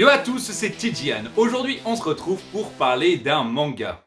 Yo à tous, c'est Tijian. Aujourd'hui, on se retrouve pour parler d'un manga.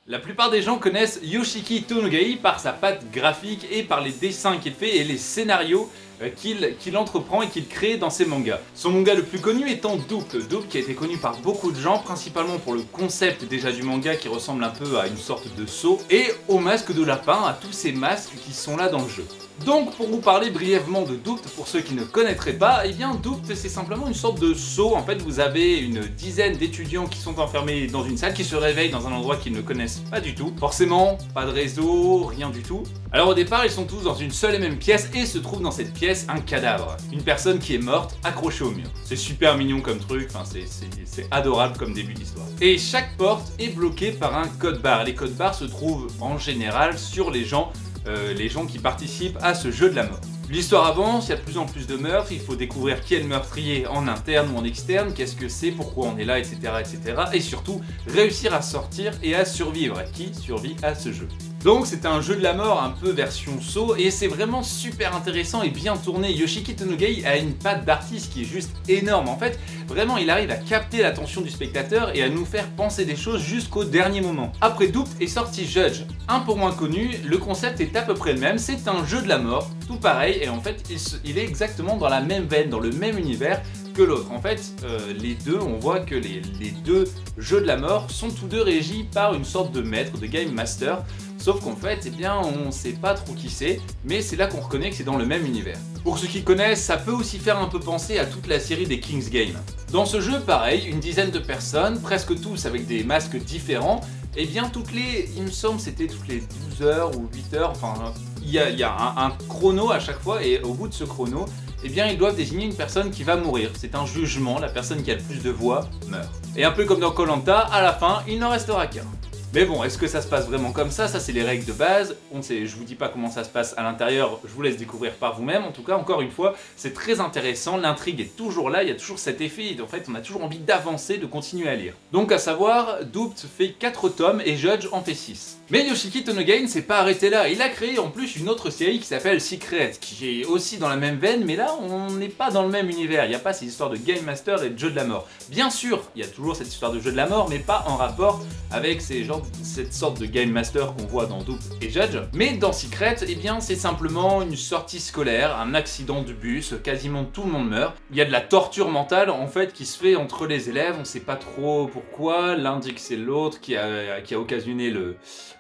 La plupart des gens connaissent Yoshiki Tonogai par sa patte graphique et par les dessins qu'il fait et les scénarios qu'il entreprend et qu'il crée dans ses mangas. Son manga le plus connu étant Doubt. Doubt qui a été connu par beaucoup de gens, principalement pour le concept déjà du manga qui ressemble un peu à une sorte de sceau, et au masque de lapin, à tous ces masques qui sont là dans le jeu. Donc pour vous parler brièvement de Doubt, pour ceux qui ne connaîtraient pas, eh bien Doubt c'est simplement une sorte de sceau. En fait vous avez une dizaine d'étudiants qui sont enfermés dans une salle, qui se réveillent dans un endroit qu'ils ne connaissent pas du tout. Forcément, pas de réseau, rien du tout. Alors au départ ils sont tous dans une seule et même pièce et se trouve dans cette pièce un cadavre. Une personne qui est morte accrochée au mur. C'est super mignon comme truc, enfin c'est adorable comme début d'histoire. Et chaque porte est bloquée par un code barre. Les codes barres se trouvent en général sur les gens qui participent à ce jeu de la mort. L'histoire avance, il y a de plus en plus de meurtres, il faut découvrir qui est le meurtrier en interne ou en externe, qu'est-ce que c'est, pourquoi on est là, etc., etc. Et surtout, réussir à sortir et à survivre. Qui survit à ce jeu? Donc c'est un jeu de la mort un peu version saut et c'est vraiment super intéressant et bien tourné. Yoshiki Tonogai a une patte d'artiste qui est juste énorme. En fait, vraiment il arrive à capter l'attention du spectateur et à nous faire penser des choses jusqu'au dernier moment. Après Doubt est sorti Judge. Un peu moins connu, le concept est à peu près le même, c'est un jeu de la mort, tout pareil, et en fait il est exactement dans la même veine, dans le même univers que l'autre. En fait, les deux, on voit que les deux jeux de la mort sont tous deux régis par une sorte de maître, de game master. Sauf qu'en fait, eh bien, on sait pas trop qui c'est, mais c'est là qu'on reconnaît que c'est dans le même univers. Pour ceux qui connaissent, ça peut aussi faire un peu penser à toute la série des King's Game. Dans ce jeu, pareil, une dizaine de personnes, presque tous avec des masques différents, et bien il me semble c'était toutes les 12 heures ou 8 heures, enfin, il y a un chrono à chaque fois, et au bout de ce chrono, eh bien ils doivent désigner une personne qui va mourir. C'est un jugement, la personne qui a le plus de voix meurt. Et un peu comme dans Koh Lanta, à la fin, il n'en restera qu'un. Mais bon, est-ce que ça se passe vraiment comme ça? Ça c'est les règles de base, je vous dis pas comment ça se passe à l'intérieur, je vous laisse découvrir par vous-même. En tout cas, encore une fois, c'est très intéressant, l'intrigue est toujours là, il y a toujours cet effet, et en fait on a toujours envie d'avancer, de continuer à lire. Donc à savoir, Doubt fait 4 tomes et Judge en fait 6. Mais Yoshiki Tonogai ne s'est pas arrêté là, il a créé en plus une autre série qui s'appelle Secret, qui est aussi dans la même veine, mais là on n'est pas dans le même univers, il n'y a pas ces histoires de Game Master et de jeu de la mort. Bien sûr, il y a toujours cette histoire de jeu de la mort, mais pas en rapport avec cette sorte de Game Master qu'on voit dans Doubt et Judge. Mais dans Secret, eh bien c'est simplement une sortie scolaire, un accident de bus, quasiment tout le monde meurt. Il y a de la torture mentale en fait qui se fait entre les élèves, on sait pas trop pourquoi, l'un dit que c'est l'autre qui a occasionné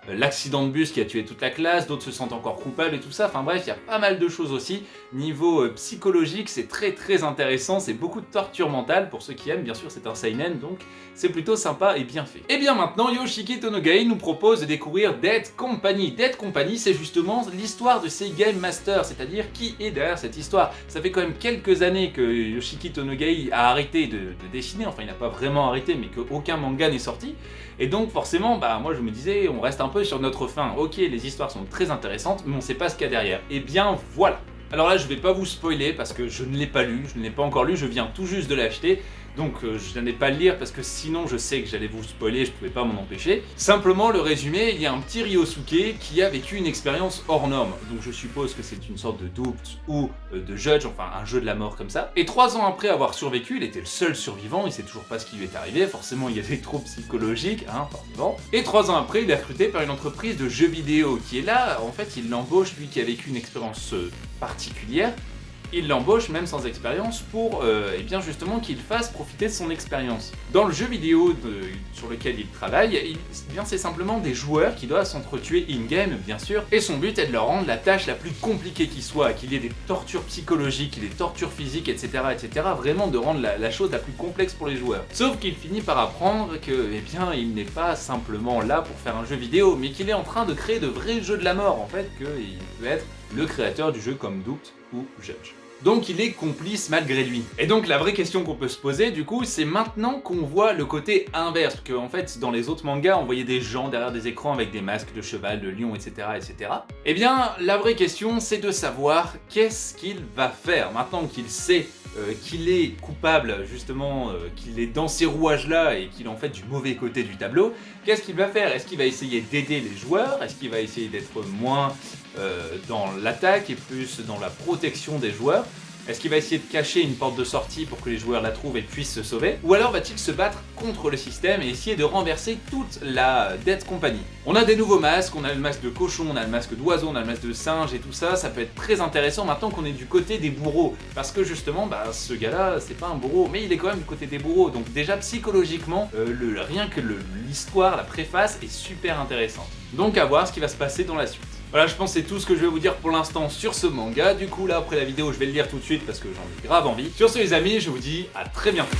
l'accident de bus qui a tué toute la classe, d'autres se sentent encore coupables et tout ça, enfin bref, il y a pas mal de choses aussi. Niveau psychologique, c'est très intéressant, c'est beaucoup de torture mentale, pour ceux qui aiment, bien sûr c'est un seinen, donc c'est plutôt sympa et bien fait. Et bien maintenant, Yoshiki Tonogai nous propose de découvrir Dead Company. Dead Company, c'est justement l'histoire de ces Game Masters, c'est-à-dire qui est derrière cette histoire. Ça fait quand même quelques années que Yoshiki Tonogai a arrêté de dessiner, enfin il n'a pas vraiment arrêté, mais qu'aucun manga n'est sorti. Et donc forcément, moi je me disais, on reste un peu sur notre fin. Ok, les histoires sont très intéressantes, mais on sait pas ce qu'il y a derrière. Et bien voilà. Alors là, je vais pas vous spoiler parce que je ne l'ai pas lu, je ne l'ai pas encore lu, je viens tout juste de l'acheter. Donc je n'allais pas le lire parce que sinon je sais que j'allais vous spoiler, je pouvais pas m'en empêcher. Simplement le résumé, il y a un petit Ryosuke qui a vécu une expérience hors norme. Donc je suppose que c'est une sorte de Doubt ou de Judge, enfin un jeu de la mort comme ça. Et 3 ans après avoir survécu, il était le seul survivant, il sait toujours pas ce qui lui est arrivé, forcément il y a des troubles psychologiques, forcément. Et 3 ans après, il est recruté par une entreprise de jeux vidéo qui est là, en fait il l'embauche, lui qui a vécu une expérience particulière. Il l'embauche même sans expérience pour eh bien justement qu'il fasse profiter de son expérience. Dans le jeu vidéo sur lequel il travaille, c'est simplement des joueurs qui doivent s'entretuer in-game bien sûr, et son but est de leur rendre la tâche la plus compliquée qui soit, qu'il y ait des tortures psychologiques, des tortures physiques, etc. Vraiment de rendre la chose la plus complexe pour les joueurs. Sauf qu'il finit par apprendre que eh bien il n'est pas simplement là pour faire un jeu vidéo, mais qu'il est en train de créer de vrais jeux de la mort, en fait, qu'il peut être le créateur du jeu comme Doubt ou Judge. Donc il est complice malgré lui. Et donc la vraie question qu'on peut se poser du coup, c'est maintenant qu'on voit le côté inverse, parce qu'en fait dans les autres mangas on voyait des gens derrière des écrans avec des masques de cheval, de lion, etc. Eh bien la vraie question c'est de savoir qu'est-ce qu'il va faire maintenant qu'il sait qu'il est coupable justement, qu'il est dans ces rouages-là et qu'il est en fait du mauvais côté du tableau, qu'est-ce qu'il va faire? Est-ce qu'il va essayer d'aider les joueurs? Est-ce qu'il va essayer d'être moins dans l'attaque et plus dans la protection des joueurs? Est-ce qu'il va essayer de cacher une porte de sortie pour que les joueurs la trouvent et puissent se sauver? Ou alors va-t-il se battre contre le système et essayer de renverser toute la Dead Company? On a des nouveaux masques, on a le masque de cochon, on a le masque d'oiseau, on a le masque de singe et tout ça, ça peut être très intéressant maintenant qu'on est du côté des bourreaux. Parce que justement, ce gars-là, c'est pas un bourreau, mais il est quand même du côté des bourreaux. Donc déjà psychologiquement, rien que l'histoire, la préface est super intéressante. Donc à voir ce qui va se passer dans la suite. Voilà, je pense que c'est tout ce que je vais vous dire pour l'instant sur ce manga. Du coup là, après la vidéo, je vais le lire tout de suite parce que j'en ai grave envie. Sur ce les amis, je vous dis à très bientôt.